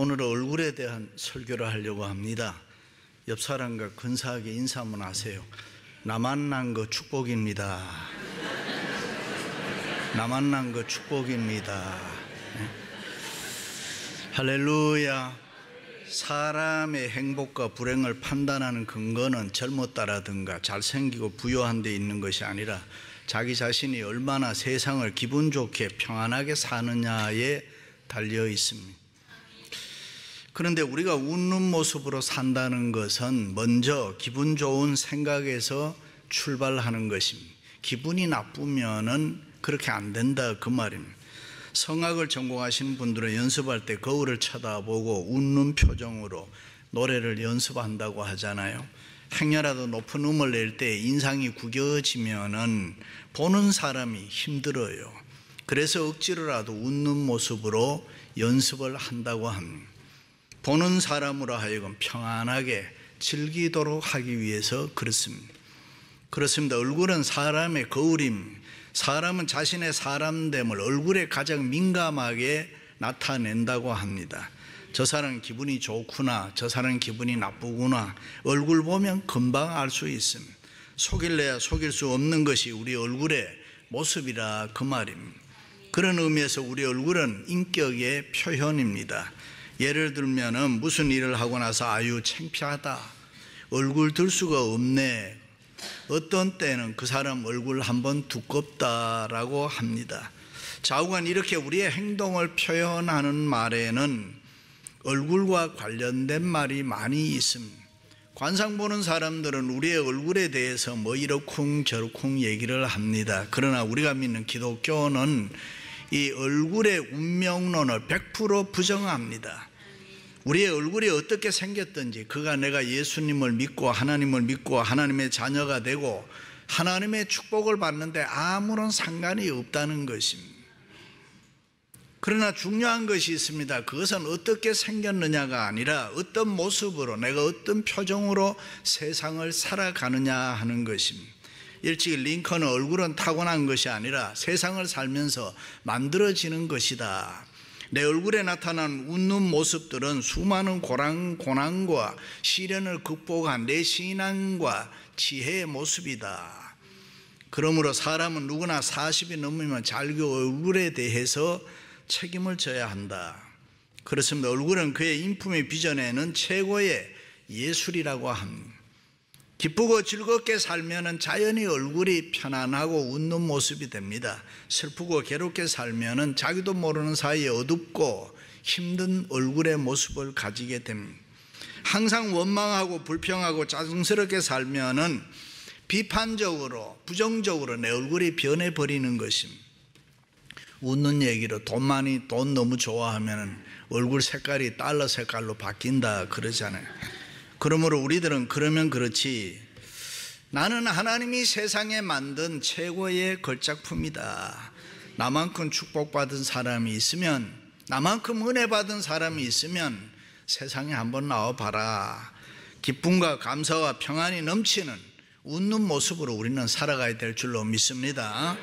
오늘은 얼굴에 대한 설교를 하려고 합니다. 옆 사람과 근사하게 인사 한번 하세요. 나 만난 거 축복입니다. 나 만난 거 축복입니다. 네. 할렐루야. 사람의 행복과 불행을 판단하는 근거는 젊었다라든가 잘생기고 부유한 데 있는 것이 아니라 자기 자신이 얼마나 세상을 기분 좋게 평안하게 사느냐에 달려 있습니다. 그런데 우리가 웃는 모습으로 산다는 것은 먼저 기분 좋은 생각에서 출발하는 것입니다. 기분이 나쁘면은 그렇게 안 된다 그 말입니다. 성악을 전공하시는 분들은 연습할 때 거울을 쳐다보고 웃는 표정으로 노래를 연습한다고 하잖아요. 행여라도 높은 음을 낼 때 인상이 구겨지면은 보는 사람이 힘들어요. 그래서 억지로라도 웃는 모습으로 연습을 한다고 합니다. 보는 사람으로 하여금 평안하게 즐기도록 하기 위해서 그렇습니다. 얼굴은 사람의 거울입니다. 사람은 자신의 사람됨을 얼굴에 가장 민감하게 나타낸다고 합니다. 저 사람 기분이 좋구나, 저 사람 기분이 나쁘구나, 얼굴 보면 금방 알 수 있습니다. 속일래야 속일 수 없는 것이 우리 얼굴의 모습이라 그 말입니다. 그런 의미에서 우리 얼굴은 인격의 표현입니다. 예를 들면은 무슨 일을 하고 나서 아유 창피하다, 얼굴 들 수가 없네, 어떤 때는 그 사람 얼굴 한번 두껍다라고 합니다. 좌우간 이렇게 우리의 행동을 표현하는 말에는 얼굴과 관련된 말이 많이 있습니다. 관상 보는 사람들은 우리의 얼굴에 대해서 뭐 이러쿵 저러쿵 얘기를 합니다. 그러나 우리가 믿는 기독교는 이 얼굴의 운명론을 100% 부정합니다. 우리의 얼굴이 어떻게 생겼든지 그가 내가 예수님을 믿고 하나님을 믿고 하나님의 자녀가 되고 하나님의 축복을 받는데 아무런 상관이 없다는 것입니다. 그러나 중요한 것이 있습니다. 그것은 어떻게 생겼느냐가 아니라 어떤 모습으로 내가 어떤 표정으로 세상을 살아가느냐 하는 것입니다. 일찍 링컨은 얼굴은 타고난 것이 아니라 세상을 살면서 만들어지는 것이다. 내 얼굴에 나타난 웃는 모습들은 수많은 고난과 시련을 극복한 내 신앙과 지혜의 모습이다. 그러므로 사람은 누구나 40이 넘으면 자기 얼굴에 대해서 책임을 져야 한다. 그렇습니다. 얼굴은 그의 인품이 빚어내는 최고의 예술이라고 합니다. 기쁘고 즐겁게 살면은 자연히 얼굴이 편안하고 웃는 모습이 됩니다. 슬프고 괴롭게 살면은 자기도 모르는 사이에 어둡고 힘든 얼굴의 모습을 가지게 됩니다. 항상 원망하고 불평하고 짜증스럽게 살면은 비판적으로 부정적으로 내 얼굴이 변해버리는 것입니다. 웃는 얘기로 돈 너무 좋아하면은 얼굴 색깔이 달러 색깔로 바뀐다 그러잖아요. 그러므로 우리들은 그러면 그렇지, 나는 하나님이 세상에 만든 최고의 걸작품이다. 나만큼 축복받은 사람이 있으면, 나만큼 은혜 받은 사람이 있으면 세상에 한번 나와봐라. 기쁨과 감사와 평안이 넘치는 웃는 모습으로 우리는 살아가야 될 줄로 믿습니다.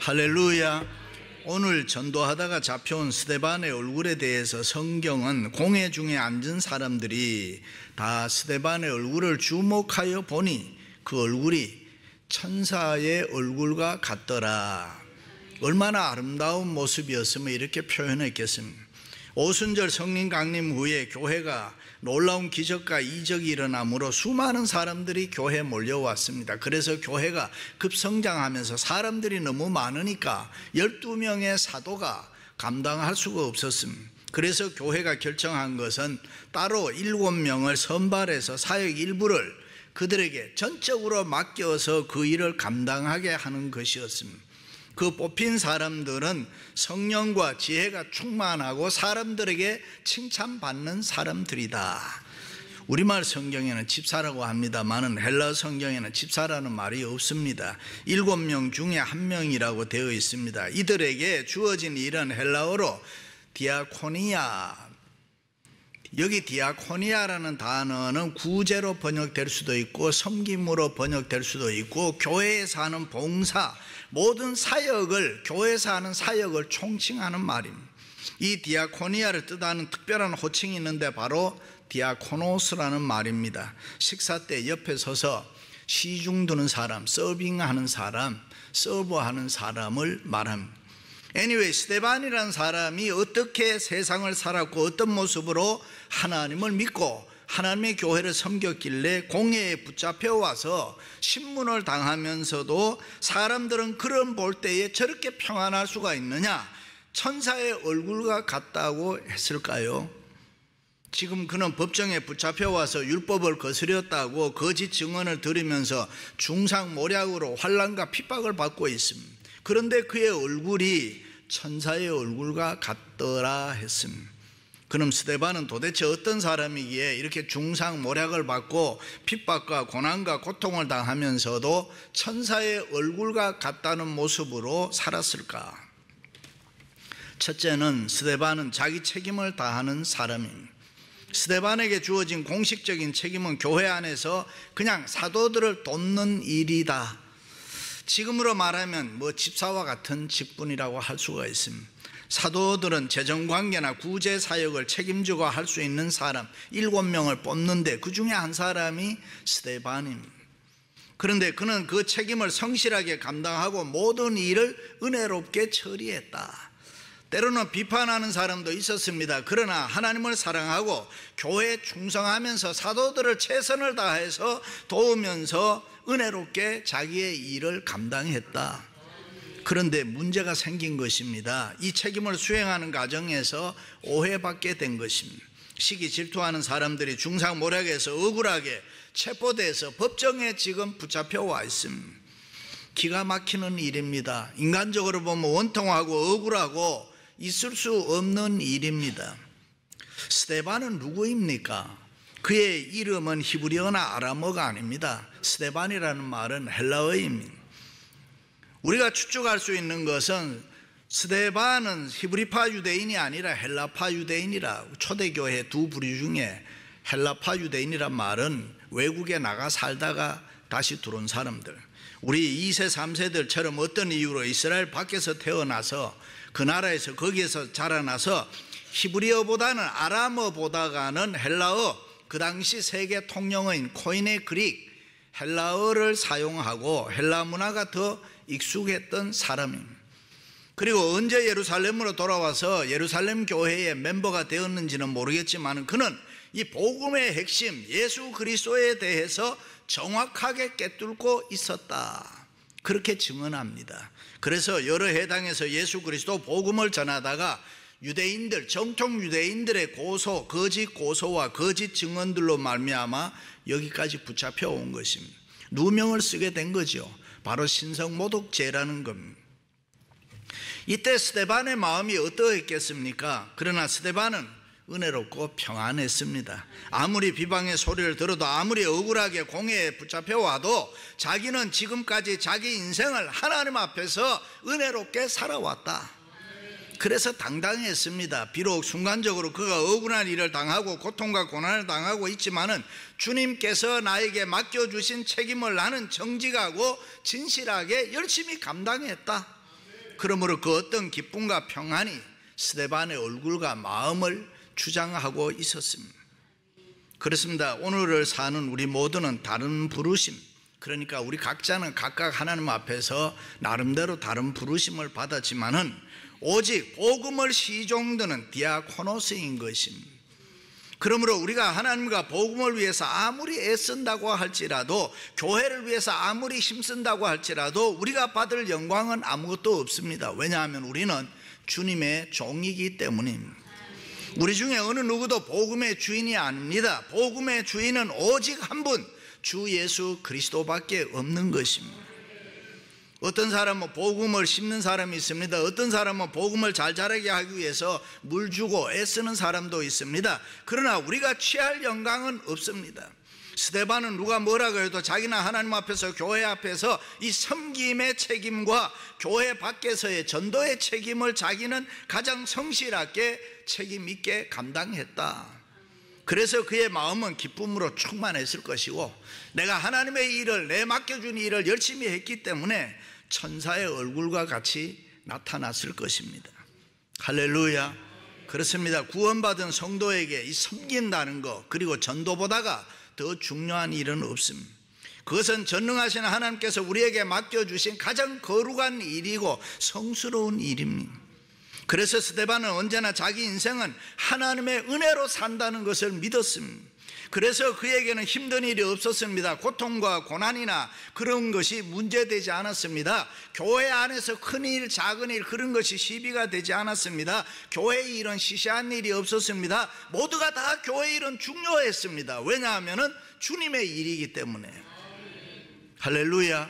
할렐루야. 오늘 전도하다가 잡혀온 스데반의 얼굴에 대해서 성경은 공회 중에 앉은 사람들이 다 스데반의 얼굴을 주목하여 보니 그 얼굴이 천사의 얼굴과 같더라. 얼마나 아름다운 모습이었으면 이렇게 표현했겠습니까? 오순절 성령 강림 후에 교회가 놀라운 기적과 이적이 일어나므로 수많은 사람들이 교회에 몰려왔습니다. 그래서 교회가 급성장하면서 사람들이 너무 많으니까 12명의 사도가 감당할 수가 없었습니다. 그래서 교회가 결정한 것은 따로 7명을 선발해서 사역 일부를 그들에게 전적으로 맡겨서 그 일을 감당하게 하는 것이었습니다. 그 뽑힌 사람들은 성령과 지혜가 충만하고 사람들에게 칭찬받는 사람들이다. 우리말 성경에는 집사라고 합니다만은 헬라 성경에는 집사라는 말이 없습니다. 7명 중에 1명이라고 되어 있습니다. 이들에게 주어진 일은 헬라어로 디아코니아. 여기 디아코니아라는 단어는 구제로 번역될 수도 있고 섬김으로 번역될 수도 있고 교회에서 하는 봉사, 모든 사역을, 교회에서 하는 사역을 총칭하는 말입니다. 이 디아코니아를 뜻하는 특별한 호칭이 있는데 바로 디아코노스라는 말입니다. 식사 때 옆에 서서 시중 드는 사람, 서빙하는 사람, 서버하는 사람을 말합니다. anyway, 스데반이라는 사람이 어떻게 세상을 살았고 어떤 모습으로 하나님을 믿고 하나님의 교회를 섬겼길래 공회에 붙잡혀 와서 신문을 당하면서도 사람들은 그런 볼 때에 저렇게 평안할 수가 있느냐, 천사의 얼굴과 같다고 했을까요? 지금 그는 법정에 붙잡혀 와서 율법을 거스렸다고 거짓 증언을 들으면서 중상모략으로 환난과 핍박을 받고 있습니다. 그런데 그의 얼굴이 천사의 얼굴과 같더라 했습니다. 그럼 스데반은 도대체 어떤 사람이기에 이렇게 중상모략을 받고 핍박과 고난과 고통을 당하면서도 천사의 얼굴과 같다는 모습으로 살았을까? 첫째는 스데반은 자기 책임을 다하는 사람입니다. 스데반에게 주어진 공식적인 책임은 교회 안에서 그냥 사도들을 돕는 일이다. 지금으로 말하면 집사와 같은 직분이라고 할 수가 있습니다. 사도들은 재정관계나 구제사역을 책임지고 할 수 있는 사람 7명을 뽑는데 그 중에 한 사람이 스데반입니다. 그런데 그는 그 책임을 성실하게 감당하고 모든 일을 은혜롭게 처리했다. 때로는 비판하는 사람도 있었습니다. 그러나 하나님을 사랑하고 교회에 충성하면서 사도들을 최선을 다해서 도우면서 은혜롭게 자기의 일을 감당했다. 그런데 문제가 생긴 것입니다. 이 책임을 수행하는 과정에서 오해받게 된 것입니다. 시기 질투하는 사람들이 중상모략에서 억울하게 체포돼서 법정에 지금 붙잡혀 와 있습니다. 기가 막히는 일입니다. 인간적으로 보면 원통하고 억울하고 있을 수 없는 일입니다. 스데반은 누구입니까? 그의 이름은 히브리어나 아람어가 아닙니다. 스데반이라는 말은 헬라어입니다. 우리가 추측할 수 있는 것은 스데반은 히브리파 유대인이 아니라 헬라파 유대인이라, 초대교회 두 부류 중에 헬라파 유대인이란 말은 외국에 나가 살다가 다시 들어온 사람들, 우리 2세 3세들처럼 어떤 이유로 이스라엘 밖에서 태어나서 그 나라에서 거기에서 자라나서 히브리어보다는 아람어보다가는 헬라어, 그 당시 세계 통용어인 코인의 그릭 헬라어를 사용하고 헬라 문화가 더 익숙했던 사람입니다. 그리고 언제 예루살렘으로 돌아와서 예루살렘 교회의 멤버가 되었는지는 모르겠지만 그는 이 복음의 핵심 예수 그리스도에 대해서 정확하게 꿰뚫고 있었다, 그렇게 증언합니다. 그래서 여러 해당에서 예수 그리스도 복음을 전하다가 유대인들, 정통 유대인들의 고소, 거짓 고소와 거짓 증언들로 말미암아 여기까지 붙잡혀 온 것입니다. 누명을 쓰게 된 거죠. 바로 신성모독죄라는 겁니다. 이때 스데반의 마음이 어떠했겠습니까? 그러나 스데반은 은혜롭고 평안했습니다. 아무리 비방의 소리를 들어도, 아무리 억울하게 공회에 붙잡혀 와도 자기는 지금까지 자기 인생을 하나님 앞에서 은혜롭게 살아왔다. 그래서 당당했습니다. 비록 순간적으로 그가 억울한 일을 당하고 고통과 고난을 당하고 있지만은 주님께서 나에게 맡겨주신 책임을 나는 정직하고 진실하게 열심히 감당했다. 그러므로 그 어떤 기쁨과 평안이 스데반의 얼굴과 마음을 주장하고 있었습니다. 그렇습니다. 오늘을 사는 우리 모두는 다른 부르심, 그러니까 우리 각자는 각각 하나님 앞에서 나름대로 다른 부르심을 받았지만은 오직 복음을 시종드는 디아코노스인 것입니다. 그러므로 우리가 하나님과 복음을 위해서 아무리 애쓴다고 할지라도, 교회를 위해서 아무리 힘쓴다고 할지라도 우리가 받을 영광은 아무것도 없습니다. 왜냐하면 우리는 주님의 종이기 때문입니다. 우리 중에 어느 누구도 복음의 주인이 아닙니다. 복음의 주인은 오직 한 분, 주 예수 그리스도밖에 없는 것입니다. 어떤 사람은 복음을 심는 사람이 있습니다. 어떤 사람은 복음을 잘 자라게 하기 위해서 물 주고 애쓰는 사람도 있습니다. 그러나 우리가 취할 영광은 없습니다. 스데반은 누가 뭐라고 해도 자기는 하나님 앞에서, 교회 앞에서 이 섬김의 책임과 교회 밖에서의 전도의 책임을 자기는 가장 성실하게 책임 있게 감당했다. 그래서 그의 마음은 기쁨으로 충만했을 것이고, 내가 하나님의 일을, 내 맡겨준 일을 열심히 했기 때문에 천사의 얼굴과 같이 나타났을 것입니다. 할렐루야. 그렇습니다. 구원받은 성도에게 이 섬긴다는 것, 그리고 전도보다가 더 중요한 일은 없습니다. 그것은 전능하신 하나님께서 우리에게 맡겨주신 가장 거룩한 일이고 성스러운 일입니다. 그래서 스데반은 언제나 자기 인생은 하나님의 은혜로 산다는 것을 믿었습니다. 그래서 그에게는 힘든 일이 없었습니다. 고통과 고난이나 그런 것이 문제되지 않았습니다. 교회 안에서 큰 일, 작은 일, 그런 것이 시비가 되지 않았습니다. 교회 일은 시시한 일이 없었습니다. 모두가 다 교회 일은 중요했습니다. 왜냐하면 주님의 일이기 때문에. 할렐루야.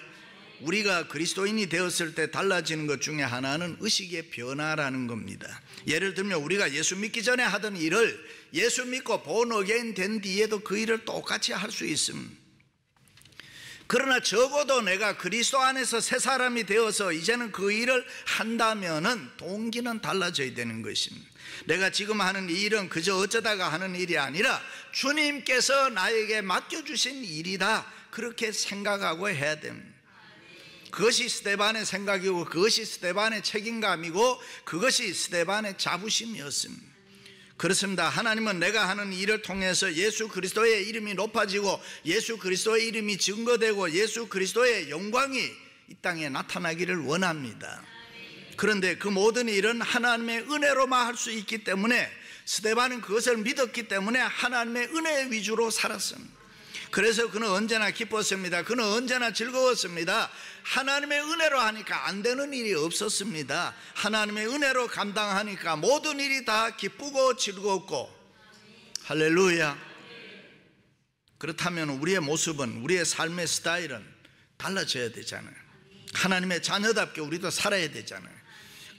우리가 그리스도인이 되었을 때 달라지는 것 중에 하나는 의식의 변화라는 겁니다. 예를 들면 우리가 예수 믿기 전에 하던 일을 예수 믿고 본 어게인 된 뒤에도 그 일을 똑같이 할 수 있습니다. 그러나 적어도 내가 그리스도 안에서 새 사람이 되어서 이제는 그 일을 한다면은 동기는 달라져야 되는 것입니다. 내가 지금 하는 이 일은 그저 어쩌다가 하는 일이 아니라 주님께서 나에게 맡겨주신 일이다, 그렇게 생각하고 해야 됩니다. 그것이 스데반의 생각이고 그것이 스데반의 책임감이고 그것이 스데반의 자부심이었습니다. 그렇습니다. 하나님은 내가 하는 일을 통해서 예수 그리스도의 이름이 높아지고 예수 그리스도의 이름이 증거되고 예수 그리스도의 영광이 이 땅에 나타나기를 원합니다. 그런데 그 모든 일은 하나님의 은혜로만 할 수 있기 때문에 스데반은 그것을 믿었기 때문에 하나님의 은혜 위주로 살았습니다. 그래서 그는 언제나 기뻤습니다. 그는 언제나 즐거웠습니다. 하나님의 은혜로 하니까 안 되는 일이 없었습니다. 하나님의 은혜로 감당하니까 모든 일이 다 기쁘고 즐겁고. 할렐루야. 그렇다면 우리의 모습은, 우리의 삶의 스타일은 달라져야 되잖아요. 하나님의 자녀답게 우리도 살아야 되잖아요.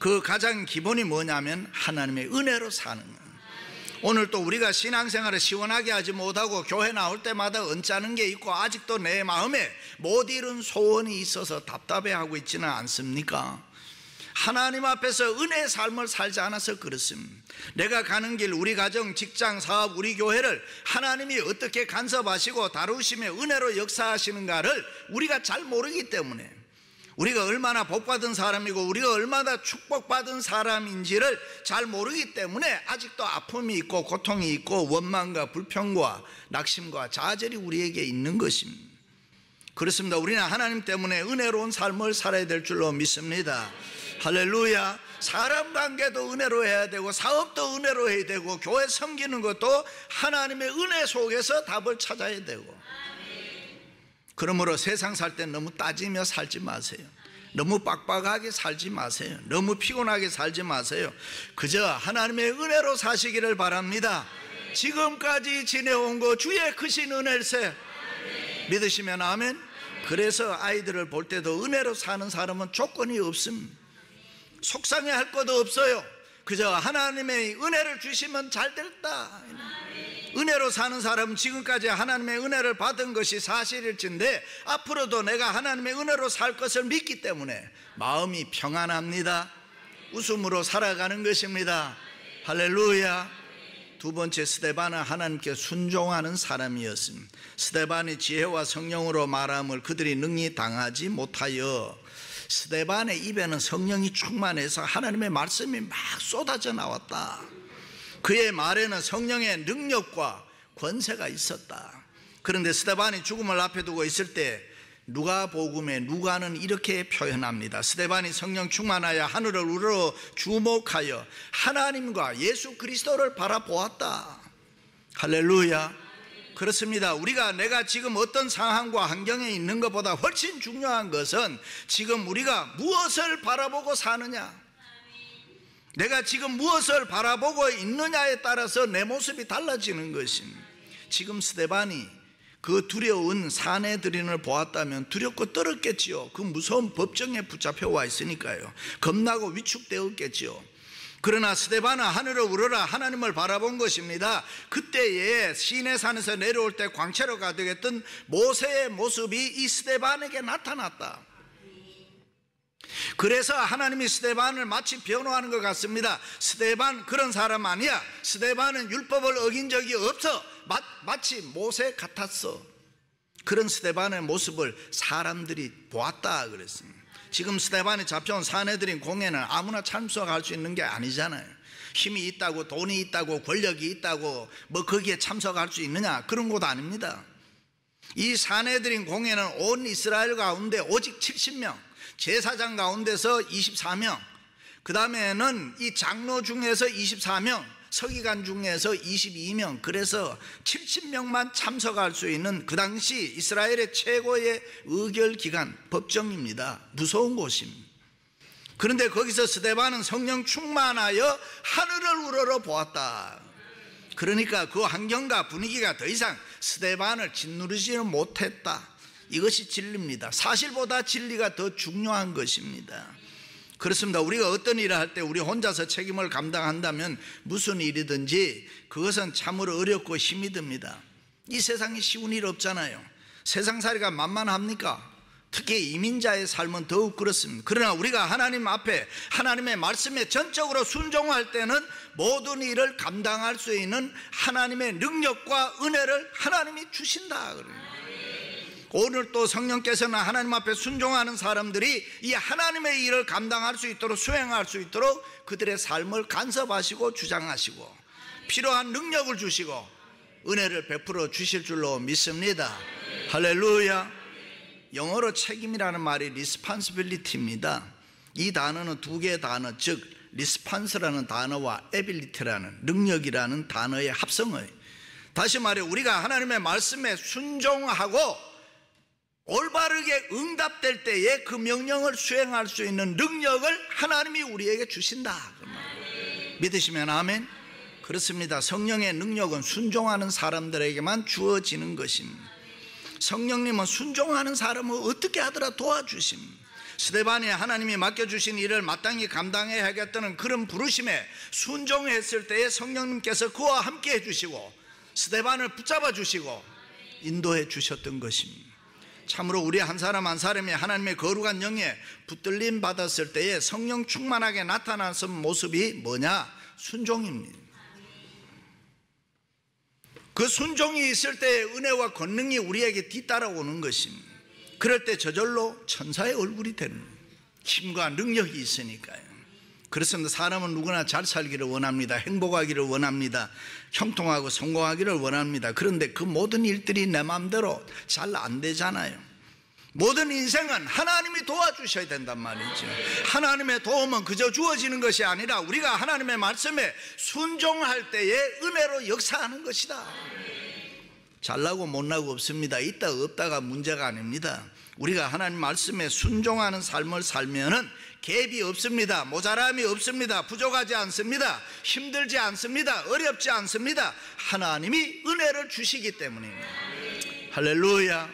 그 가장 기본이 뭐냐면 하나님의 은혜로 사는 거예요. 오늘 또 우리가 신앙생활을 시원하게 하지 못하고 교회 나올 때마다 언짢은 게 있고 아직도 내 마음에 못 이룬 소원이 있어서 답답해하고 있지는 않습니까? 하나님 앞에서 은혜의 삶을 살지 않아서 그렇습니다. 내가 가는 길, 우리 가정, 직장, 사업, 우리 교회를 하나님이 어떻게 간섭하시고 다루시며 은혜로 역사하시는가를 우리가 잘 모르기 때문에, 우리가 얼마나 복받은 사람이고 우리가 얼마나 축복받은 사람인지를 잘 모르기 때문에 아직도 아픔이 있고 고통이 있고 원망과 불평과 낙심과 좌절이 우리에게 있는 것입니다. 그렇습니다. 우리는 하나님 때문에 은혜로운 삶을 살아야 될 줄로 믿습니다. 할렐루야. 사람 관계도 은혜로 해야 되고 사업도 은혜로 해야 되고 교회 섬기는 것도 하나님의 은혜 속에서 답을 찾아야 되고. 그러므로 세상 살 때 너무 따지며 살지 마세요. 너무 빡빡하게 살지 마세요. 너무 피곤하게 살지 마세요. 그저 하나님의 은혜로 사시기를 바랍니다. 지금까지 지내온 거 주의 크신 은혜일세. 믿으시면 아멘. 그래서 아이들을 볼 때도 은혜로 사는 사람은 조건이 없습니다. 속상해할 것도 없어요. 그저 하나님의 은혜를 주시면 잘 됐다. 은혜로 사는 사람은 지금까지 하나님의 은혜를 받은 것이 사실일진데 앞으로도 내가 하나님의 은혜로 살 것을 믿기 때문에 마음이 평안합니다. 웃음으로 살아가는 것입니다. 할렐루야. 두 번째, 스데반은 하나님께 순종하는 사람이었습니다. 스데반이 지혜와 성령으로 말함을 그들이 능히 당하지 못하여. 스데반의 입에는 성령이 충만해서 하나님의 말씀이 막 쏟아져 나왔다. 그의 말에는 성령의 능력과 권세가 있었다. 그런데 스데반이 죽음을 앞에 두고 있을 때 누가복음에 누가는 이렇게 표현합니다. 스데반이 성령 충만하여 하늘을 우러러 주목하여 하나님과 예수 그리스도를 바라보았다. 할렐루야. 그렇습니다. 우리가 내가 지금 어떤 상황과 환경에 있는 것보다 훨씬 중요한 것은 지금 우리가 무엇을 바라보고 사느냐, 내가 지금 무엇을 바라보고 있느냐에 따라서 내 모습이 달라지는 것입니다. 지금 스데반이 그 두려운 사내들인을 보았다면 두렵고 떨었겠지요. 그 무서운 법정에 붙잡혀 와 있으니까요. 겁나고 위축되었겠지요. 그러나 스데반은 하늘을 우러라 하나님을 바라본 것입니다. 그때에 시내산에서 내려올 때 광채로 가득했던 모세의 모습이 이 스데반에게 나타났다. 그래서 하나님이 스데반을 마치 변호하는 것 같습니다. 스데반 그런 사람 아니야. 스데반은 율법을 어긴 적이 없어. 마치 모세 같았어. 그런 스데반의 모습을 사람들이 보았다 그랬습니다. 지금 스데반에 잡혀온 사내들인 공회는 아무나 참석할 수 있는 게 아니잖아요. 힘이 있다고, 돈이 있다고, 권력이 있다고 뭐 거기에 참석할 수 있느냐, 그런 곳 아닙니다. 이 사내들인 공회는 온 이스라엘 가운데 오직 70명, 제사장 가운데서 24명, 그 다음에는 이 장로 중에서 24명, 서기관 중에서 22명, 그래서 70명만 참석할 수 있는 그 당시 이스라엘의 최고의 의결기관, 법정입니다. 무서운 곳입니다. 그런데 거기서 스데반은 성령 충만하여 하늘을 우러러 보았다. 그러니까 그 환경과 분위기가 더 이상 스데반을 짓누르지는 못했다. 이것이 진리입니다. 사실보다 진리가 더 중요한 것입니다. 그렇습니다. 우리가 어떤 일을 할 때 우리 혼자서 책임을 감당한다면 무슨 일이든지 그것은 참으로 어렵고 힘이 듭니다. 이 세상에 쉬운 일 없잖아요. 세상살이가 만만합니까? 특히 이민자의 삶은 더욱 그렇습니다. 그러나 우리가 하나님 앞에 하나님의 말씀에 전적으로 순종할 때는 모든 일을 감당할 수 있는 하나님의 능력과 은혜를 하나님이 주신다. 오늘 또 성령께서는 하나님 앞에 순종하는 사람들이 이 하나님의 일을 감당할 수 있도록, 수행할 수 있도록 그들의 삶을 간섭하시고 주장하시고 필요한 능력을 주시고 은혜를 베풀어 주실 줄로 믿습니다. 할렐루야. 영어로 책임이라는 말이 responsibility입니다. 이 단어는 두 개의 단어, 즉 response라는 단어와 ability라는 능력이라는 단어의 합성어예요. 다시 말해 우리가 하나님의 말씀에 순종하고 올바르게 응답될 때에 그 명령을 수행할 수 있는 능력을 하나님이 우리에게 주신다. 믿으시면 아멘. 그렇습니다. 성령의 능력은 순종하는 사람들에게만 주어지는 것입니다. 성령님은 순종하는 사람을 어떻게 하더라 도와주십니다. 스데반이 하나님이 맡겨주신 일을 마땅히 감당해야겠다는 그런 부르심에 순종했을 때에 성령님께서 그와 함께 해주시고 스데반을 붙잡아 주시고 인도해 주셨던 것입니다. 참으로 우리 한 사람 한 사람이 하나님의 거룩한 영에 붙들림 받았을 때에 성령 충만하게 나타나는 모습이 뭐냐? 순종입니다. 그 순종이 있을 때 은혜와 권능이 우리에게 뒤따라오는 것입니다. 그럴 때 저절로 천사의 얼굴이 되는 거예요. 힘과 능력이 있으니까요. 그렇습니다. 사람은 누구나 잘 살기를 원합니다. 행복하기를 원합니다. 형통하고 성공하기를 원합니다. 그런데 그 모든 일들이 내 마음대로 잘 안 되잖아요. 모든 인생은 하나님이 도와주셔야 된단 말이죠. 하나님의 도움은 그저 주어지는 것이 아니라 우리가 하나님의 말씀에 순종할 때에 은혜로 역사하는 것이다. 잘나고 못나고 없습니다. 있다 없다가 문제가 아닙니다. 우리가 하나님 말씀에 순종하는 삶을 살면은 갭이 없습니다. 모자람이 없습니다. 부족하지 않습니다. 힘들지 않습니다. 어렵지 않습니다. 하나님이 은혜를 주시기 때문입니다. 할렐루야.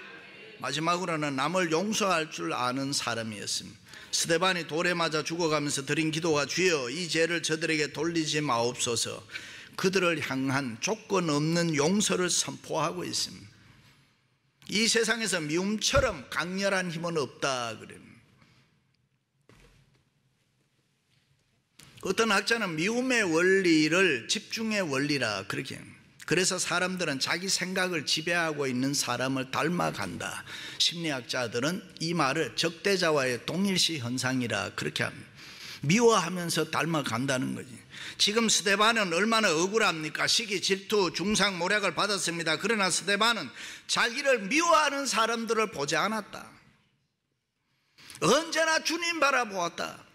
마지막으로는 남을 용서할 줄 아는 사람이었습니다. 스데반이 돌에 맞아 죽어가면서 드린 기도가 주여 이 죄를 저들에게 돌리지 마옵소서. 그들을 향한 조건 없는 용서를 선포하고 있습니다. 이 세상에서 미움처럼 강렬한 힘은 없다 그래요. 어떤 학자는 미움의 원리를 집중의 원리라 그렇게 합니다. 그래서 사람들은 자기 생각을 지배하고 있는 사람을 닮아간다. 심리학자들은 이 말을 적대자와의 동일시 현상이라 그렇게 합니다. 미워하면서 닮아간다는 거지. 지금 스데반은 얼마나 억울합니까? 시기, 질투, 중상, 모략을 받았습니다. 그러나 스데반은 자기를 미워하는 사람들을 보지 않았다. 언제나 주님 바라보았다.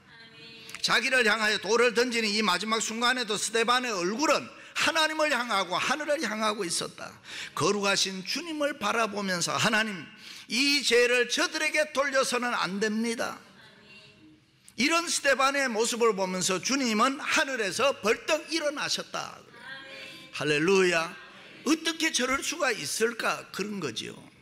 자기를 향하여 돌을 던지는 이 마지막 순간에도 스데반의 얼굴은 하나님을 향하고 하늘을 향하고 있었다. 거룩하신 주님을 바라보면서 하나님, 이 죄를 저들에게 돌려서는 안 됩니다. 이런 스데반의 모습을 보면서 주님은 하늘에서 벌떡 일어나셨다. 할렐루야. 어떻게 저럴 수가 있을까? 그런 거지요.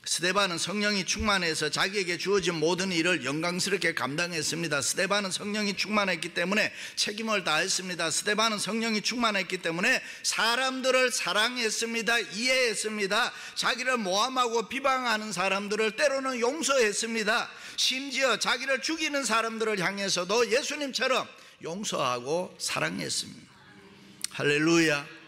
스데반은 성령이 충만해서 자기에게 주어진 모든 일을 영광스럽게 감당했습니다. 스데반은 성령이 충만했기 때문에 책임을 다했습니다. 스데반은 성령이 충만했기 때문에 사람들을 사랑했습니다. 이해했습니다. 자기를 모함하고 비방하는 사람들을 때로는 용서했습니다. 심지어 자기를 죽이는 사람들을 향해서도 예수님처럼 용서하고 사랑했습니다. 할렐루야.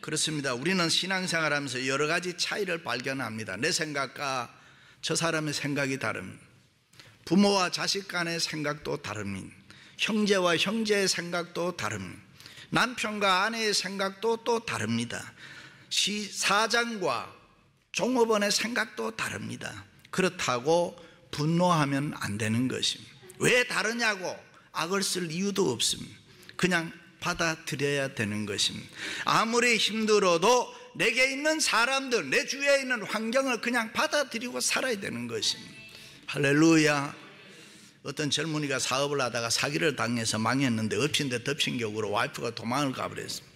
그렇습니다. 우리는 신앙생활하면서 여러 가지 차이를 발견합니다. 내 생각과 저 사람의 생각이 다릅니다. 부모와 자식 간의 생각도 다릅니다. 형제와 형제의 생각도 다릅니다. 남편과 아내의 생각도 또 다릅니다. 사장과 종업원의 생각도 다릅니다. 그렇다고 분노하면 안 되는 것입니다. 왜 다르냐고 악을 쓸 이유도 없습니다. 그냥 받아들여야 되는 것입니다. 아무리 힘들어도 내게 있는 사람들, 내 주위에 있는 환경을 그냥 받아들이고 살아야 되는 것입니다. 할렐루야. 어떤 젊은이가 사업을 하다가 사기를 당해서 망했는데 엎친 데 덮친 격으로 와이프가 도망을 가버렸습니다.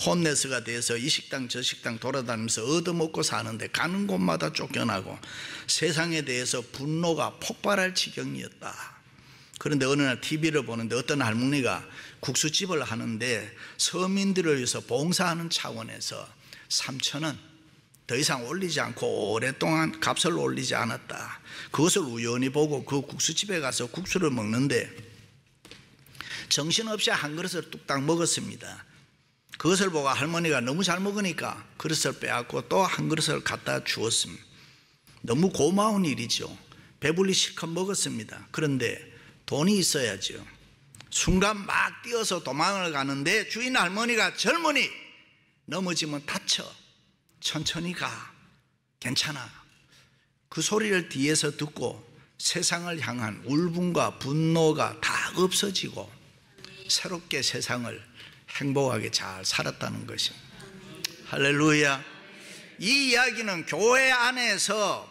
홈레스가 돼서 이 식당 저 식당 돌아다니면서 얻어먹고 사는데 가는 곳마다 쫓겨나고 세상에 대해서 분노가 폭발할 지경이었다. 그런데 어느 날 TV를 보는데 어떤 할머니가 국수집을 하는데 서민들을 위해서 봉사하는 차원에서 3,000원 더 이상 올리지 않고 오랫동안 값을 올리지 않았다. 그것을 우연히 보고 그 국수집에 가서 국수를 먹는데 정신없이 한 그릇을 뚝딱 먹었습니다. 그것을 보고 할머니가 너무 잘 먹으니까 그릇을 빼앗고 또 한 그릇을 갖다 주었습니다. 너무 고마운 일이죠. 배불리 실컷 먹었습니다. 그런데 돈이 있어야죠. 순간 막 뛰어서 도망을 가는데 주인 할머니가 젊은이 넘어지면 다쳐. 천천히 가. 괜찮아. 그 소리를 뒤에서 듣고 세상을 향한 울분과 분노가 다 없어지고 새롭게 세상을 행복하게 잘 살았다는 것입니다. 할렐루야. 이 이야기는 교회 안에서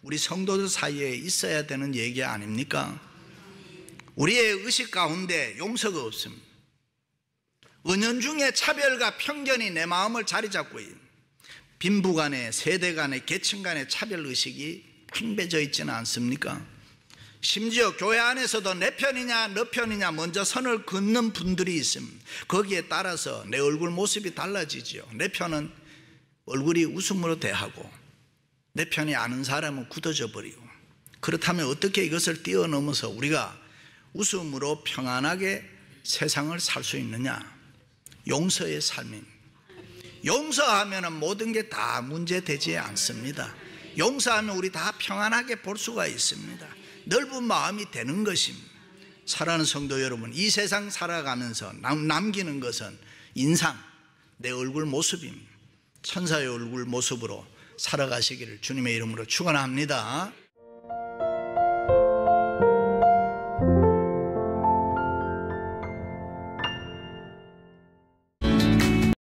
우리 성도들 사이에 있어야 되는 얘기 아닙니까? 우리의 의식 가운데 용서가 없습니다. 은연중에 차별과 편견이 내 마음을 자리 잡고 있는, 빈부 간의, 세대 간의, 계층 간의 차별의식이 팽배져 있지는 않습니까? 심지어 교회 안에서도 내 편이냐 너 편이냐 먼저 선을 긋는 분들이 있습니다. 거기에 따라서 내 얼굴 모습이 달라지죠. 내 편은 얼굴이 웃음으로 대하고 내 편이 아는 사람은 굳어져 버리고. 그렇다면 어떻게 이것을 뛰어넘어서 우리가 웃음으로 평안하게 세상을 살 수 있느냐? 용서의 삶입니다. 용서하면 모든 게 다 문제되지 않습니다. 용서하면 우리 다 평안하게 볼 수가 있습니다. 넓은 마음이 되는 것입니다. 사랑하는 성도 여러분, 이 세상 살아가면서 남기는 것은 인상, 내 얼굴 모습입니다. 천사의 얼굴 모습으로 살아가시기를 주님의 이름으로 축원합니다.